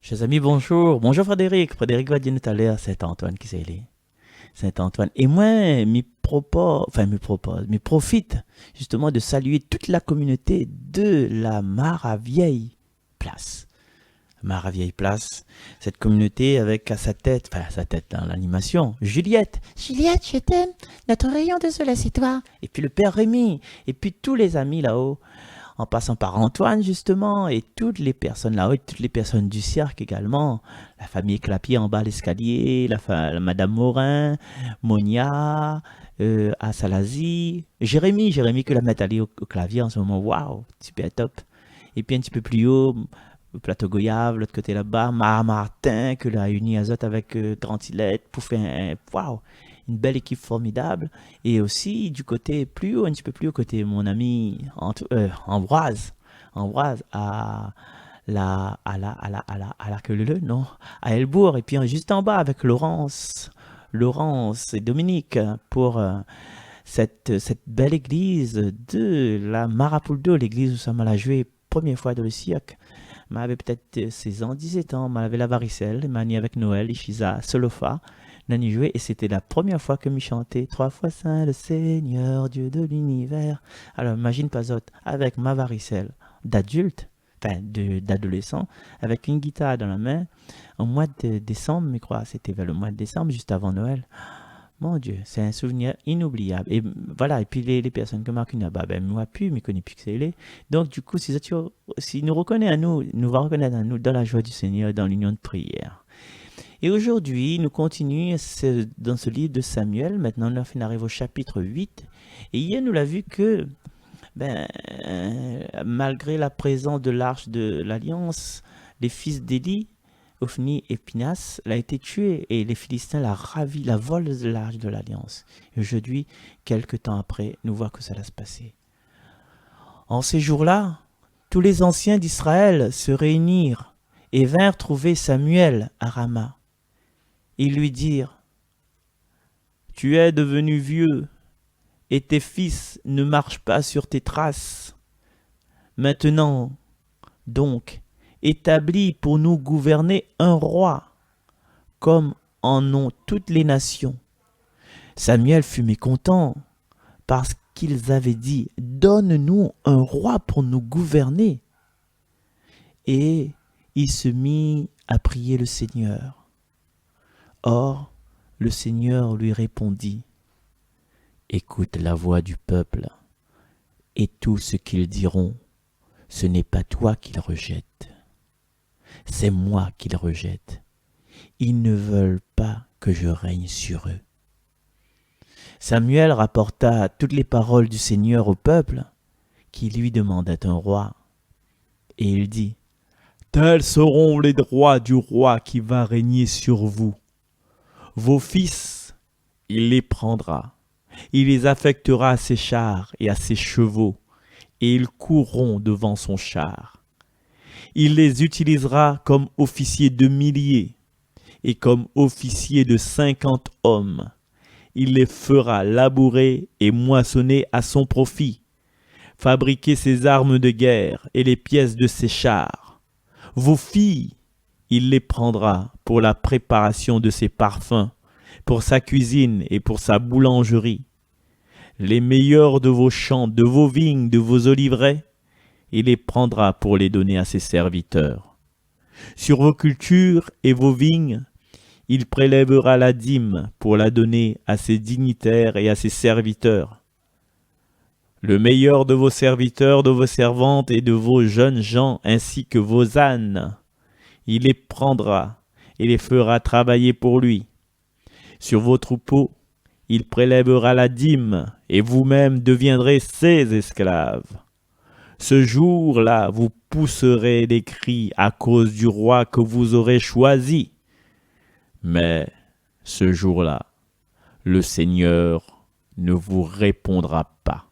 Chers amis, bonjour. Bonjour Frédéric. Frédéric va dire tout à l'heure, c'est Antoine qui s'est allé. C'est Antoine. Et moi, me profite justement de saluer toute la communauté de la Maravieille Place. Maravieille Place, cette communauté avec à sa tête dans l'animation, Juliette. Juliette, je t'aime. Notre rayon de soleil, c'est toi. Et puis le père Rémi. Et puis tous les amis là-haut en passant par Antoine justement, et toutes les personnes là-haut, et toutes les personnes du cirque également, la famille Clapier en bas l'escalier, la Madame Morin, Monia, Assalazi, Jérémy que la mettre allée au clavier en ce moment, waouh, super top. Et puis un petit peu plus haut, le plateau Goyave, l'autre côté là-bas, Martin, que l'a uni Azote avec Grand Hilette pour faire waouh, une belle équipe formidable. Et aussi du côté plus haut, un petit peu plus haut, côté mon ami Ambroise. Ambroise à la que le non, à Elbourg. Et puis juste en bas avec Laurence et Dominique pour cette belle église de la Marapuldo, l'église où ça m'a la joué première fois dans le cirque. M'avait peut-être 16 ans, 17 ans, m'avait la varicelle, m'a avec Noël, Ishiza, Solofa, Nani joué, et c'était la première fois que m'y chantais trois fois saint le Seigneur, Dieu de l'univers. Alors imagine pas autre, avec ma varicelle d'adulte, d'adolescent, avec une guitare dans la main, au mois de décembre, je crois, c'était vers le mois de décembre, juste avant Noël. Mon Dieu, c'est un souvenir inoubliable. Et voilà, et puis les personnes que Marc n'a ben, moi plus, mais connaît plus que c'est les. Donc, du coup, si nous reconnaît à nous, nous va reconnaître à nous dans la joie du Seigneur, dans l'union de prière. Et aujourd'hui, nous continuons dans ce livre de Samuel. Maintenant, on arrive au chapitre 8. Et hier, nous l'avons vu que, malgré la présence de l'arche de l'Alliance, les fils d'Élie, Ophni et Pinas, a été tué et les Philistins la ravi, la volent de l'arche de l'Alliance. Et aujourd'hui, quelques temps après, nous voyons que ça va se passer. En ces jours-là, tous les anciens d'Israël se réunirent et vinrent trouver Samuel à Rama. Ils lui dirent, « Tu es devenu vieux, et tes fils ne marchent pas sur tes traces. Maintenant, donc, établis pour nous gouverner un roi, comme en ont toutes les nations. » Samuel fut mécontent, parce qu'ils avaient dit, « Donne-nous un roi pour nous gouverner. » Et il se mit à prier le Seigneur. Or, le Seigneur lui répondit, « Écoute la voix du peuple, et tout ce qu'ils diront, ce n'est pas toi qu'ils rejettent. C'est moi qu'ils rejettent. Ils ne veulent pas que je règne sur eux. » Samuel rapporta toutes les paroles du Seigneur au peuple, qui lui demandait un roi. Et il dit, « Tels seront les droits du roi qui va régner sur vous. Vos fils, il les prendra. Il les affectera à ses chars et à ses chevaux, et ils courront devant son char. Il les utilisera comme officiers de milliers et comme officiers de 50 hommes. Il les fera labourer et moissonner à son profit, fabriquer ses armes de guerre et les pièces de ses chars. Vos filles, il les prendra pour la préparation de ses parfums, pour sa cuisine et pour sa boulangerie. Les meilleurs de vos champs, de vos vignes, de vos oliveraies, il les prendra pour les donner à ses serviteurs. Sur vos cultures et vos vignes, il prélèvera la dîme pour la donner à ses dignitaires et à ses serviteurs. Le meilleur de vos serviteurs, de vos servantes et de vos jeunes gens, ainsi que vos ânes, il les prendra et les fera travailler pour lui. Sur vos troupeaux, il prélèvera la dîme, et vous-même deviendrez ses esclaves. Ce jour-là, vous pousserez des cris à cause du roi que vous aurez choisi. Mais ce jour-là, le Seigneur ne vous répondra pas. »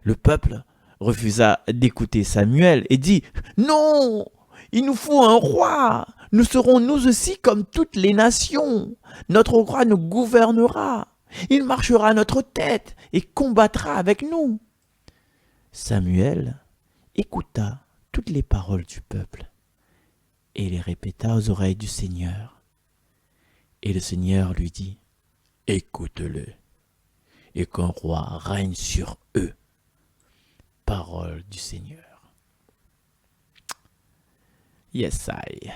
Le peuple refusa d'écouter Samuel et dit, « Non, il nous faut un roi. Nous serons nous aussi comme toutes les nations. Notre roi nous gouvernera. Il marchera à notre tête et combattra avec nous. » Samuel écouta toutes les paroles du peuple. et les répéta aux oreilles du Seigneur. Et le Seigneur lui dit, écoute-le, et qu'un roi règne sur eux. Parole du Seigneur. Yes, I.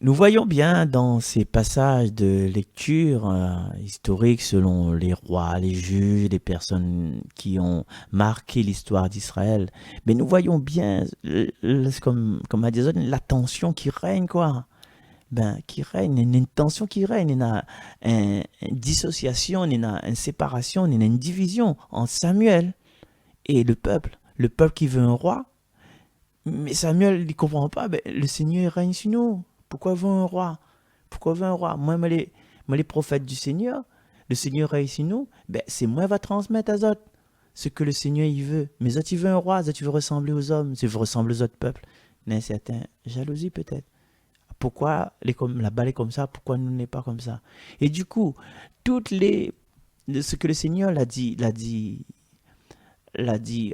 Nous voyons bien dans ces passages de lecture historique selon les rois, les juges, les personnes qui ont marqué l'histoire d'Israël, mais nous voyons bien, comme a dit la tension qui règne, quoi. Qui règne, il y a une tension qui règne, il y a une dissociation, il y a une séparation, il y a une division entre Samuel et le peuple qui veut un roi, mais Samuel ne comprend pas, le Seigneur règne sur nous. Pourquoi veut un roi? Pourquoi veut un roi? Moi, les prophètes du Seigneur, le Seigneur règne sur nous, c'est moi qui va transmettre à autres ce que le Seigneur il veut. Mais autres, il veut un roi, autres, il veut ressembler aux hommes, il veut ressembler aux autres peuples. Il y a une certaine jalousie peut-être. Pourquoi la balle est comme ça? Pourquoi nous n'est pas comme ça? Et du coup, ce que le Seigneur l'a dit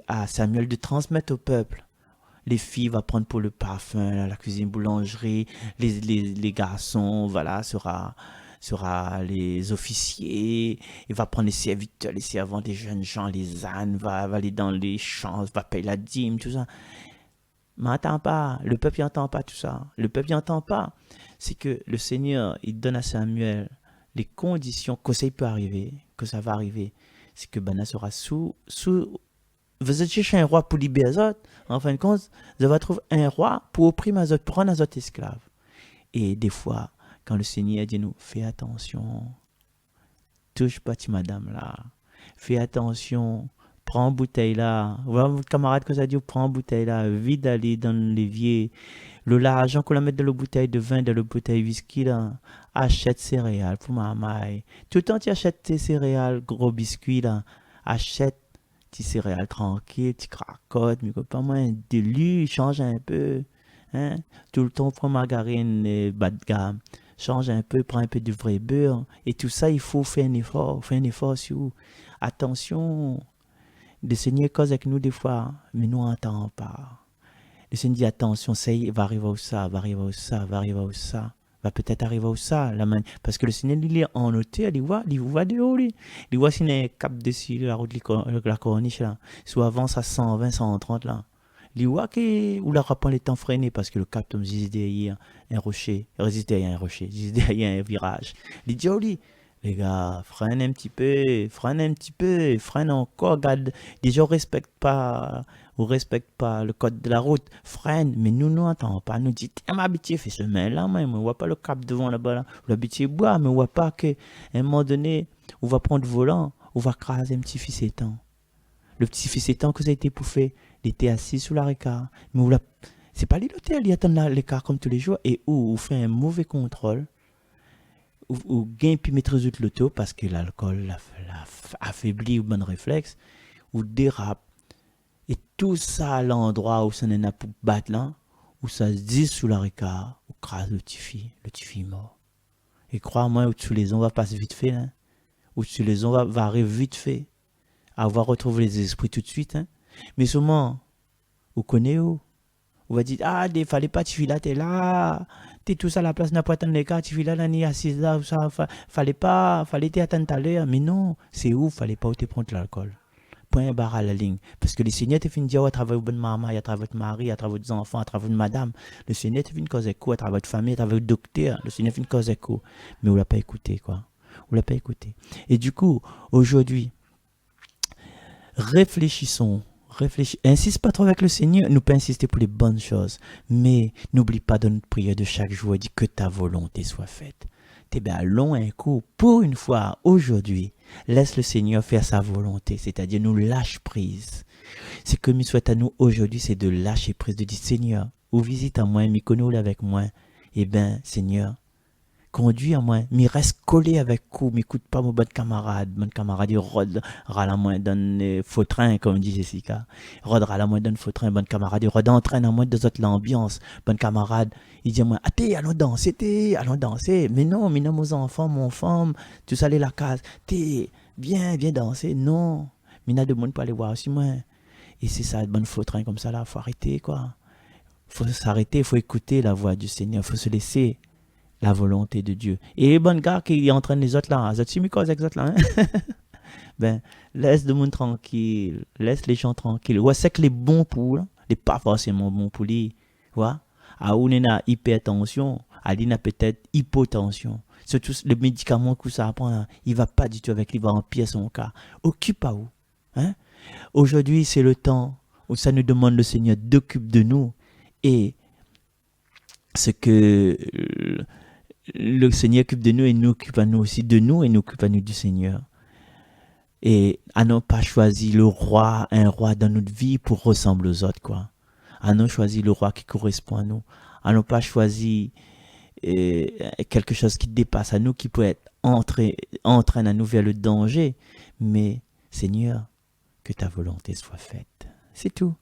à Samuel de transmettre au peuple. Les filles vont prendre pour le parfum, la cuisine boulangerie, les garçons, voilà, sera les officiers, il va prendre les serviteurs, les servantes, les jeunes gens, les ânes, va aller dans les champs, va payer la dîme, tout ça. Mais n'entend pas, le peuple n'entend pas tout ça. Le peuple n'entend pas. C'est que le Seigneur, il donne à Samuel les conditions que ça peut arriver, que ça va arriver. C'est que Bana sera sous vous êtes chercher un roi pour libérer les autres. En fin de compte, vous allez trouver un roi pour opprimer les autres, pour rendre les autres esclaves. Et des fois, quand le Seigneur dit nous, fais attention, touche pas ti madame là, fais attention, prends bouteille là, voilà votre camarade que ça dit, prends bouteille là, vite d'aller dans l'évier, l'argent qu'on la met dans la bouteille de vin, dans la bouteille de whisky là, achète céréales pour ma maille. Tout le temps tu achètes tes céréales, gros biscuits là, achète tes céréales tranquilles, tu cracottes, mais pas moins de change un peu. Hein? Tout le temps, prends margarine bas de gamme, change un peu, prends un peu de vrai beurre. Et tout ça, il faut faire un effort sur vous. Attention, le Seigneur cause avec nous des fois, mais nous n'entendons pas. Le Seigneur dit attention, ça y est, va arriver où ça, va arriver où ça, va arriver où ça. Va peut-être arriver où ça, parce que le Seigneur il est en hauteur, il voit de haut, il voit s'il y a un cap dessus la route de la corniche là, soit avance à 120, 130 là. Il voit que ou la rapant les temps freinés parce que le cap tombe derrière un rocher, résiste derrière un rocher, résiste derrière un virage. Il dit les gars, freine un petit peu, freine encore, garde, les gens respectent pas le code de la route, freine, mais nous n'entendons pas, nous dit, t'es habitué, fais ce main là même, on voit pas le cap devant là-bas, là. L'habitué boire, mais on voit pas qu'à un moment donné, on va prendre le volant, on va craser un petit fils étant. Le petit fils étant que ça a été pouffé, il était assis sous la récar, mais c'est pas l'hôtel, il attend l'écart comme tous les jours, et où on fait un mauvais contrôle, ou gain puis maîtriser l'auto parce que l'alcool l'a affaibli ou bon réflexe ou dérape et tout ça à l'endroit où ça n'est pas pour battre là où ça se dit sous la récar ou crase le petit fille mort et crois-moi au-dessus les on va passer vite fait hein? Au-dessus les on va arriver vite fait avoir retrouvé les esprits tout de suite hein? Mais seulement vous connaissez où on va dire il fallait pas tu là t'es là t'es tout ça à la place n'a pas attendre les gars tu là là ni assise là ça fallait t'attendre à l'heure mais non c'est où fallait pas où te prendre l'alcool point barre à la ligne parce que le Seigneur te fait dire à travers votre maman à travers votre mari à travers vos enfants à travers votre madame le Seigneur te fait une cause écho à travers votre famille à travers votre docteur le Seigneur fait une cause écho mais on l'a pas écouté quoi on l'a pas écouté et du coup aujourd'hui réfléchissons. Insiste pas trop avec le Seigneur, nous pas insister pour les bonnes choses, mais n'oublie pas de notre prière de chaque jour, dit que ta volonté soit faite. T'es bien long un coup, pour une fois, aujourd'hui, laisse le Seigneur faire sa volonté, c'est-à-dire nous lâche prise. Ce que nous souhaite à nous aujourd'hui, c'est de lâcher prise, de dire Seigneur, ou visite à moi, m'y connais avec moi, eh bien Seigneur, conduis à moi, m'y reste collé avec vous, m'écoute pas mon bon camarade, il rôde à moi dans le faux train, comme dit Jessica, rôde à moi dans le faux train, bon camarade, il rôde entraîne à moi dans l'ambiance, bon camarade, il dit à moi, allons danser, mais non, mes enfants, mon femme, tout ça, la case, viens danser, non, mais n'a de monde pour aller voir aussi moi, et c'est ça, bon faux train comme ça là, faut arrêter quoi. faut s'arrêter, il faut écouter la voix du Seigneur, il faut se laisser la volonté de Dieu. Et les bonnes gars qui entraînent les autres là, ça me cause les autres là, hein? Ben, laisse le monde tranquille, laisse les gens tranquilles. Ouais, c'est que les bons pour, là, les pas forcément bons pour lui, ouais. À où on a hypertension, à lui, on a peut-être hypotension. Surtout le médicament que ça prend, là, il va pas du tout avec lui, il va empirer son cas. Occupe à où, hein? Aujourd'hui, c'est le temps où ça nous demande le Seigneur d'occuper de nous. Et ce que le Seigneur occupe de nous et nous occupe à nous aussi de nous et nous occupe à nous du Seigneur. Et à ne pas choisi le roi, un roi dans notre vie pour ressembler aux autres, quoi. À ne choisi le roi qui correspond à nous. À ne pas choisi quelque chose qui dépasse à nous, qui peut être entraîne à nous vers le danger. Mais Seigneur, que ta volonté soit faite. C'est tout.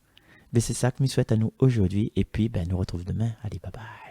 Mais c'est ça que nous souhaite à nous aujourd'hui. Et puis, ben, nous retrouvons demain. Allez, bye bye.